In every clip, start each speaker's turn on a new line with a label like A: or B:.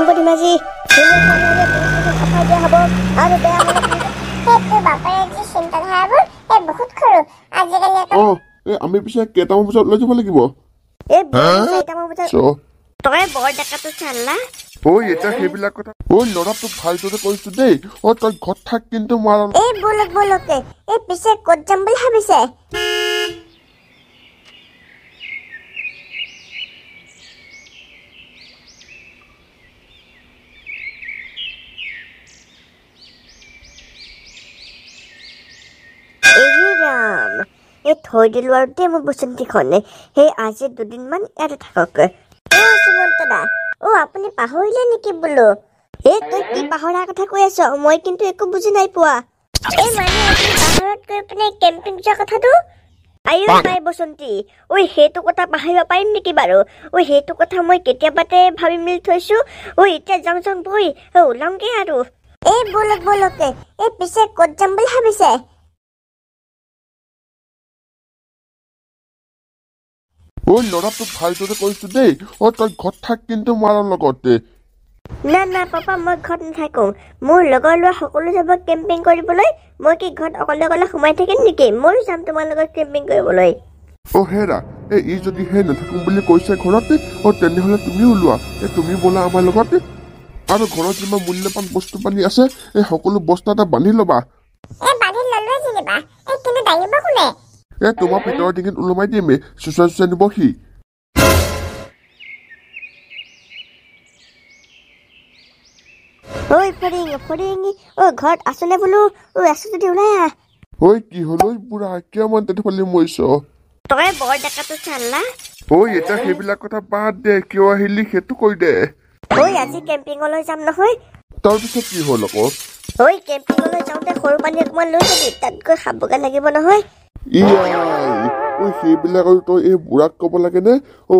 A: শুনব ধেমাজি হ'ব আৰু বেয়া
B: সেইটো বাপাৰে যি চিন্তাধাৰাবোৰ বহুত সৰু আজিকালি
C: আমি পিছে কেইটামান বজাত ওলাই যাব লাগিব
A: এই 4টামান বজাত তই বৰ ডেকাটো চাল্লা
C: এতিয়া সেইবিলাক কথা ল'ৰাটো ভালদৰে কৈছো দেই তই ঘৰত থাক কিন্তু
B: এই বলকে এই পিছে ক'ত যাম বুলি ভাবিছে
A: এই থৈ দিলো আৰু দেই মোৰ বসন্তীখনে সেই আজি দুদিনমান ইয়াতে থাকক
B: সুমন্ত দা আপুনি পাহৰিলে নেকি বোলো
A: এই তই কি পাহৰা কথা কৈ আছ মই কিন্তু একো বুজি নাই পোৱা
B: এই মানে পাহাৰত গৈ পিনে কেম্পিং যোৱা কথাটো
A: আইও নাই বসন্তী সেইটো কথা পাহৰিব পাৰিম নেকি বাৰু সেইটো কথা মই কেতিয়াবাতে ভাবি মেলি থৈছো এতিয়া যাওঁ বৈ ওলামগে আৰু
B: এই বলকে এই পিছে ক'ত যাম বুলি ভাবিছে
C: ল'ৰাটো ভালদৰে কৈছো দেই তই ঘৰত থাক কিন্তু মাৰৰ লগতে
A: না পাপা মই ঘৰত নাথাকো মোৰ লগৰ ল'ৰা সকলো যাব কেম্পিং কৰিবলৈ মই কি ঘৰত অকলে সোমাই থাকিম নেকি ময়ো যাম তোমাৰ লগত কেম্পিং কৰিবলৈ
C: হেৰা ই যদি নাথাকো বুলি কৈছে ঘৰতে তেনেহলে তুমিও ওলোৱা তুমি বোলা আমাৰ লগতে আৰু ঘৰত যিমান মূল্যৱান বস্তু পানী আছে সকলো বস্তা এটা বান্ধি ল'বা তোমাৰ ভিতৰৰ ডিঙিত ওলমাই দিম চুচা নিব সি
A: ফৰিং ঘৰত আছনে বোলো আছো যদি ওলাই আহ
C: কি হল বুঢ়া কিয় মান তেনেফালে মৰিছ
A: তই বৰ ডেকাটো চাল্লা
C: এতিয়া সেইবিলাক কথা বাদ দে কিয় আহিলি সেইটো কৈ দে
A: আজি কেম্পিঙলৈ যাম নহয়
C: তাৰপিছত কি হ'ল আকৌ
A: কেম্পিঙলৈ যাওঁতে সৰু পানী অকমান লৈ যাবি তাত গৈ খাবগে লাগিব নহয়
C: সেইবিলাক আৰু তই এই বুঢ়াক কব লাগে নে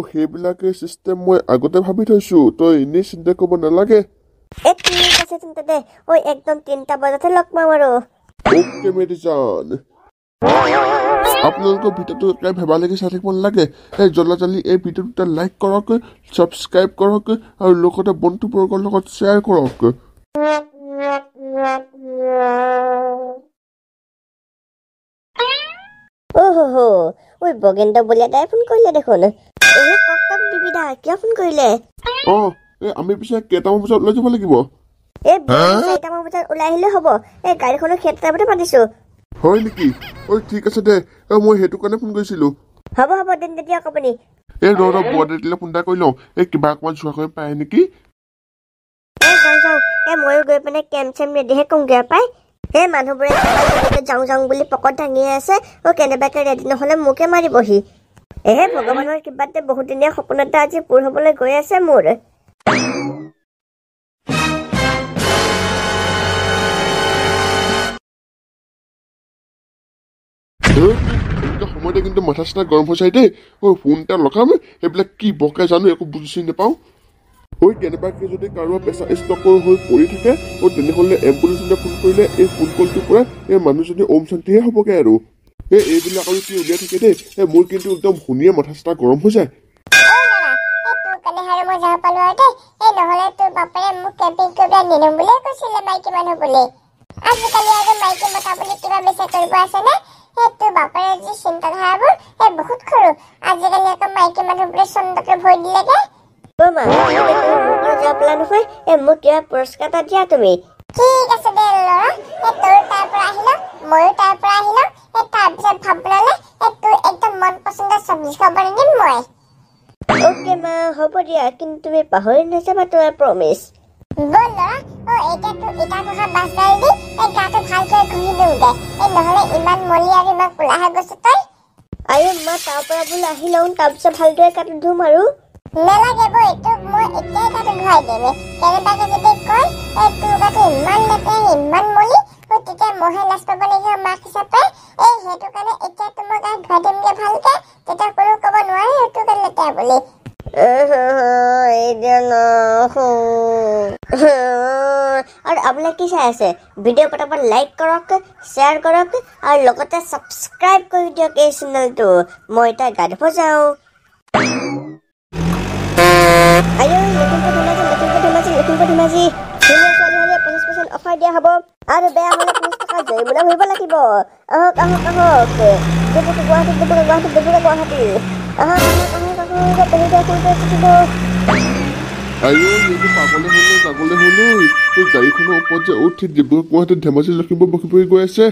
C: সেইবিলাকে চিষ্টেম মই আগতে ভাবি থৈছো তই এনেই চিন্তা কৰিব নালাগে
A: ঠিক আছে চিন্তা দে একদম 3টা বজাতে লগ পাম আৰু
C: অ'কে মেডিজান আপোনালোকৰ ভিডিঅ'টো একেবাৰে ভেবা লাগি চাই থাকিব নালাগে জলদি এই ভিডিঅ'টো লাইক কৰক ছাবস্ক্ৰাইব কৰক আৰু লগতে বন্ধুবৰ্গৰ লগত শ্বেয়াৰ কৰক
A: বগেন্দ্ৰ বলিয়াদাই ফোন কৰিলে দেখোন কক বিবিধা কিয় ফোন কৰিলে
C: আমি পিছে কেইটামান বজাত ওলাই যাব লাগিব
A: 4টামান বজাত ওলাই আহিলে হ'ব গাড়ীখনো 7টা বজাত পাতিছো
C: হয় নেকি ঠিক আছে দে মই সেইটো কাৰণে ফোন কৰিছিলো
A: হ'ব দিন দিয়ক আপুনি
C: বুঢ়াদিলে ফোন এটা কৰি লওঁ কিবা অকমান চোৱা কৰি পায় নেকি
A: যাওঁ ময়ো গৈ পিনে কেম্প চেম্প ৰেডিহে কওঁগে পাই মানুহবোৰে যাওঁ বুলি পকত দাঙিয়ে আছে কেনেবাকে ৰেডি নহলে মোকে মাৰিবহি ভগৱানৰ কিবাতে বহুত দিনীয়া সপোন এটা আজি পূৰ হবলৈ গৈ আছে মোৰ
C: সময়তে কিন্তু মাথা চাথা গৰম হৈ যায় দেই ফোন এটা লগাম সেইবিলাক কি বকে জানো একো বুজি নাপাওঁ কেনেবাকে যদি কাৰোবাৰ প্ৰেছাৰ ষ্টকৰ হৈ পৰি থাকে তেনেহলে এম্বুলেঞ্চে ফোন কৰিলে এই ফোন কলটোৰ পৰা এই মানুহজনী ওম শান্তিহে হ'বগে আৰু এইবিলাক আৰু কি উলিয়াই থাকে দেই মোৰ কিন্তু একদম শুনিয়ে মাথা চাথা গৰম হৈ যায়
B: আজিকালি আৰু মাইকী মতা বুলি কিবা বেছি কৰিব আছে নে সেইটো বাপাৰে যি চিন্তাধাৰাবোৰ বহুত সৰু আজিকালি আকৌ মাইকী মানুহবোৰে চন্দকে ভয় দিলেগে
A: মোক কিবা পুৰস্কাৰ এটা দিয়া তুমি
B: ঠিক আছে দে ল'ৰা তোৰ তাৰ পৰা আহিলো ময়ো তাৰ পৰা আহিলো তাৰপিছত ভাবলালে তোৰ একদম মন পচন্দৰ চব্জি খাব নিদিম মই
A: মা হ'ব দিয়া কিন্তু তুমি পাহৰি নাযাবা তোমাৰ প্ৰমিছ
B: বল ল'ৰা এতিয়া তোৰ ইটা ঘঁহা বাছডাল দি গাটো ভালকৈ ঘঁহি দিওঁগে নহলে ইমান মলি আৰু ইমান কোলা হৈ গৈছো তই
A: মা তাৰ পৰা বোলে আহি লওঁ তাৰপিছত ভালদৰে গাটো ধুম আৰু
B: নালাগে বৈ তোক মই এতিয়াই গাটো ঘঁহাই দিম কেনেবাকে যদি কয় তোৰ গাটো ইমান লেতেৰা ইমান মলি তেতিয়া মহে লাজ পাব লাগিব মাক হিচাপে সেইটো কাৰণে এতিয়া তোমাৰ গাত ধুৱাই দিমগে ভালকে তেতিয়া কোনো ক'ব নোৱাৰে সেইটো গাত লেতেৰা বুলি
A: আৰু আপোনালোকে কি চাই আছে ভিডিঅ' পটাপট লাইক কৰক শ্বেয়াৰ কৰক আৰু লগতে ছাবস্ক্ৰাইব কৰি দিয়ক এই চেনেলটো মই এতিয়া গা ধুব যাওঁ লখিমপুৰ ধেমাজি ধুনীয়া ছোৱালী হ'লে 50% অফাৰ দিয়া হ'ব আৰু বেয়া হ'লে 50 টকা জৰিমনা ভৰিব লাগিব আহক আহক আহক ডিব্ৰুগড় গুৱাহাটী ডিব্ৰুগড় গুৱাহাটী আহক আহক আহক আহক পেহিদাই ফোন কৰি থাকিব
C: আইও এইটো পাগলে হ'লে যাবলৈ হ'ল ঐ গাড়ীখনৰ ওপৰত যে উঠি ডিব্ৰুগড় গুৱাহাটী ধেমাজি লখিমপুৰ বগীপুৰ গৈ আছে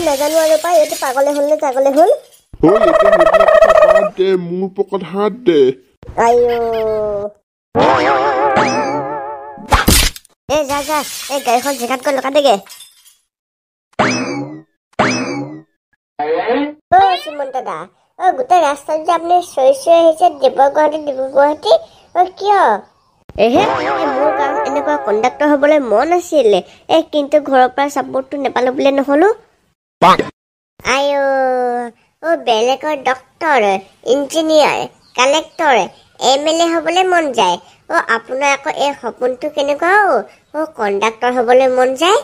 A: নাজানো আৰু পাই এইটো পাগলে হ'ল নে জাগলে হ'ল
C: ঐ এতিয়া সেইবিলাক কথা বাদ দে মোৰ পকত হাত দে
A: আইও যা যা গাড়ীখন জেগাত গৈ লগাই দেগে সুমন্ত দা গোটেই ৰাস্তাত যে আপুনি চৈ আহিছে ডিব্ৰুগড় গুৱাহাটী কিয় মোৰ কাৰণ এনেকুৱা কণ্ডাক্টৰ হবলৈ মন আছিল কিন্তু ঘৰৰ পৰা ছাপোৰ্টটো নাপালো বুলি নহলো আইও বেলেগৰ ডক্তৰ ইঞ্জিনিয়াৰ কালেক্টৰ MLA হবলৈ মন যায় আপোনাৰ আকৌ এই সপোনটো কেনেকুৱা কণ্ডাক্টৰ হবলৈ মন যায়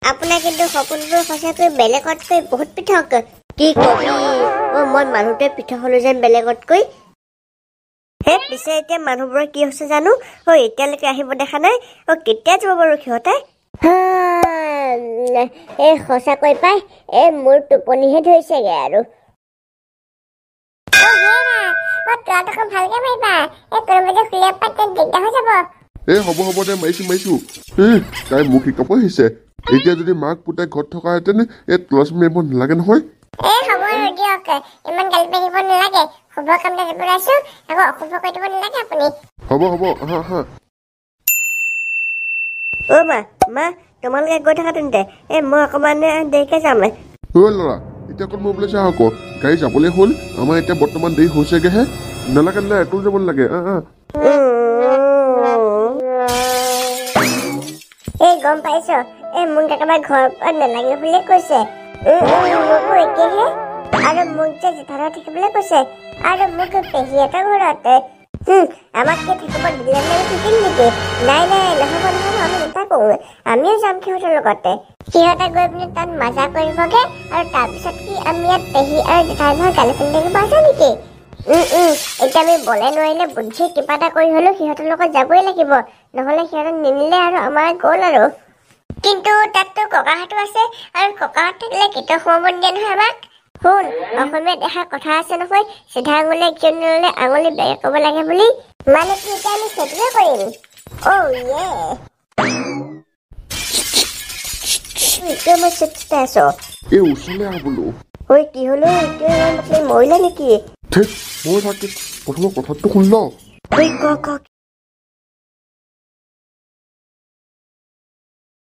A: আপোনাৰ কিন্তু সপোনবোৰ সঁচাকৈ বেলেগতকৈ বহুত পৃথক কি কবি মই মানুহটোৱে পৃথক হলো যেন বেলেগতকৈ পিছে এতিয়া মানুহবোৰৰ কি হৈছে জানো এতিয়ালৈকে আহিব দেখা নাই কেতিয়া যাব বাৰু সিহঁতে সঁচাকৈ পাই মোৰ টোপনিহে ধৰিছেগে আৰু
C: হ'ব দে মাৰিছো তাই মোক শিকাব আহিছে এতিয়া যদি মাক পুতাই ঘৰত থকাহেঁতেন তলাচ মাৰিব নালাগে নহয় হ'ব আহা
A: মা তোমালোকে গৈ থাকা তেন্তে মই অকমান দেৰিকে যাম
C: ল'ৰা এতিয়া অকণ মই চাহ আকৌ গাড়ী যাবলৈ হ'ল আমাৰ এতিয়া বৰ্তমান দেৰি হৈছেগেহে নালাগে তোৰ যাব নালাগে
A: গম পাইছো মোক একেবাৰে ঘৰৰ পৰা নালাগে বুলি কৈছে মোকো একেহে আৰু মোক যে জেঠাইহঁত থাকিবলৈ কৈছে আৰু মোক পেহীহঁতৰ ঘৰত আমাক কি থাকিব দিলে থাকিম নেকি নাই নহ'ব আমি নাথাকো আমিও যাম সিহঁতৰ লগতে সিহঁতে গৈ পিনে তাত মজা কৰিবগে আৰু তাৰপিছত কি আমি ইয়াত পেহী আৰু জেঠাই ঘৰ গালি শুনি থাকিব আছে নেকি এতিয়া আমি বলে নোৱাৰিলে বুদ্ধি কিবা এটা কৰি হলেও সিহঁতৰ লগত যাবই লাগিব নহলে সিহঁতক নিনিলে আৰু আমাৰ গ'ল আৰু কিন্তু তাততো ককাহঁতো আছে আৰু ককাহঁত থাকিলে কেতিয়াও সোমাব নিদিয়ে নহয় আমাক শুন অসমীয়াত এষাৰ কথা আছে নহয় চিধা আঙুলিয়ে কিয় নললে আঙুলি বেয়া ক'ব লাগে বুলি মানে কি এতিয়া আমি সেইটোৱে কৰিম মই চিপচিপাই আছ
C: এই ওচৰলৈ আহ বোলো
A: কি হলো মৰিলে নেকি
C: মই থাকি প্ৰথমৰ কথাটো শুন ল
A: ক